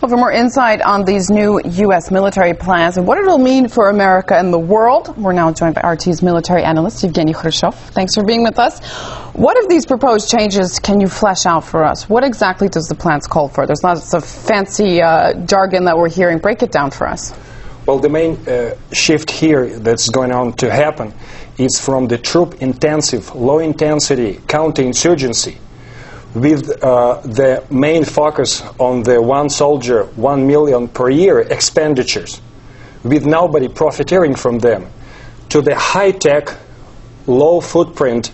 Well, for more insight on these new U.S. military plans and what it will mean for America and the world, we're now joined by RT's military analyst, Evgeny Khrushchev. Thanks for being with us. What of these proposed changes can you flesh out for us? What exactly does the plans call for? There's lots of fancy jargon that we're hearing. Break it down for us. Well, the main shift here that's going on to happen is from the troop-intensive, low-intensity counterinsurgency with the main focus on the one soldier, 1 million per year expenditures, with nobody profiteering from them, to the high-tech, low-footprint,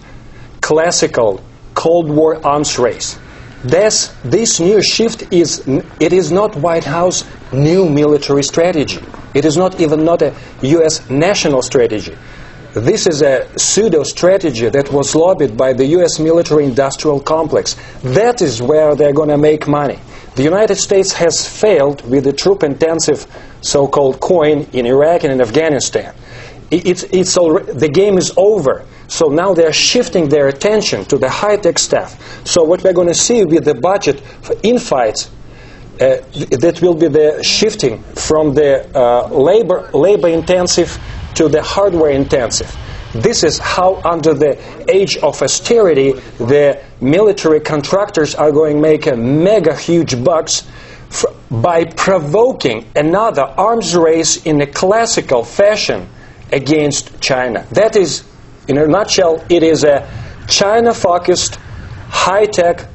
classical Cold War arms race. This new shift is not White House new military strategy. It is not a U.S. national strategy. This is a pseudo-strategy that was lobbied by the U.S. military-industrial complex. That is where they're going to make money. The United States has failed with the troop-intensive so-called coin in Iraq and in Afghanistan. The game is over. So now they're shifting their attention to the high-tech stuff. So what we're going to see with the budget in fights, that will be the shifting from the labor-intensive to the hardware-intensive. This is how, under the age of austerity, the military contractors are going to make a mega huge bucks by provoking another arms race in a classical fashion against China. That is, in a nutshell, it is a China-focused, high-tech,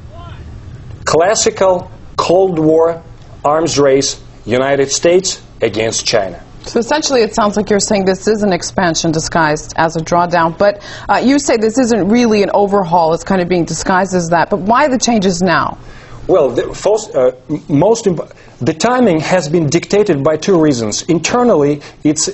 classical Cold War arms race, United States against China. So essentially it sounds like you're saying this is an expansion disguised as a drawdown, but you say this isn't really an overhaul, it's kind of being disguised as that. But why the changes now? Well, the timing has been dictated by two reasons. Internally, it's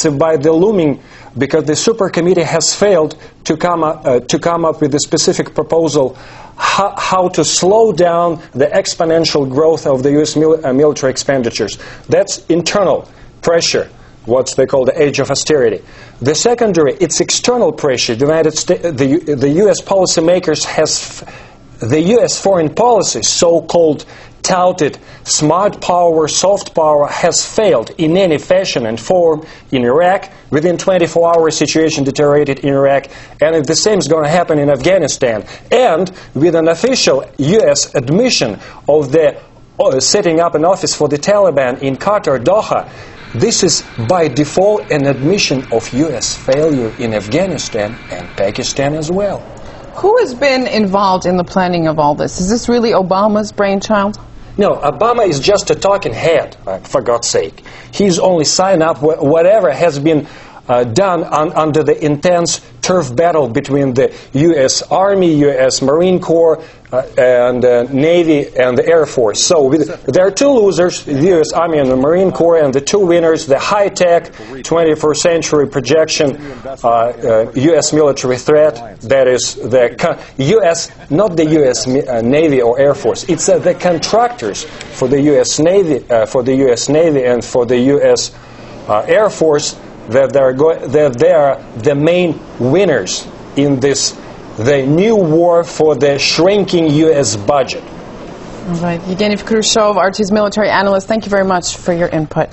by the looming, because the super committee has failed to come up with a specific proposal how to slow down the exponential growth of the U.S. military expenditures. That's internal pressure, what they call the age of austerity. The secondary, it's external pressure. The U.S. policymakers the U.S. foreign policy, so-called touted smart power, soft power, has failed in any fashion and form in Iraq. Within 24 hours, situation deteriorated in Iraq, and the same is going to happen in Afghanistan. And with an official U.S. admission of the setting up an office for the Taliban in Qatar, Doha, this is by default an admission of U.S. failure in Afghanistan and Pakistan as well. Who has been involved in the planning of all this? Is this really Obama's brainchild? No, Obama is just a talking head, for God's sake. He's only signed up whatever has been done under the intense turf battle between the U.S. Army, U.S. Marine Corps, and Navy and the Air Force. So there are two losers, the U.S. Army and the Marine Corps, and the two winners, the high-tech, 21st century projection U.S. military threat, that is the U.S., not the U.S. Navy or Air Force. It's the contractors for the U.S. Navy, and for the U.S. Air Force, that they are the main winners in the new war for the shrinking U.S. budget. All right. Evgeny Khrushchev, RT's military analyst, thank you very much for your input.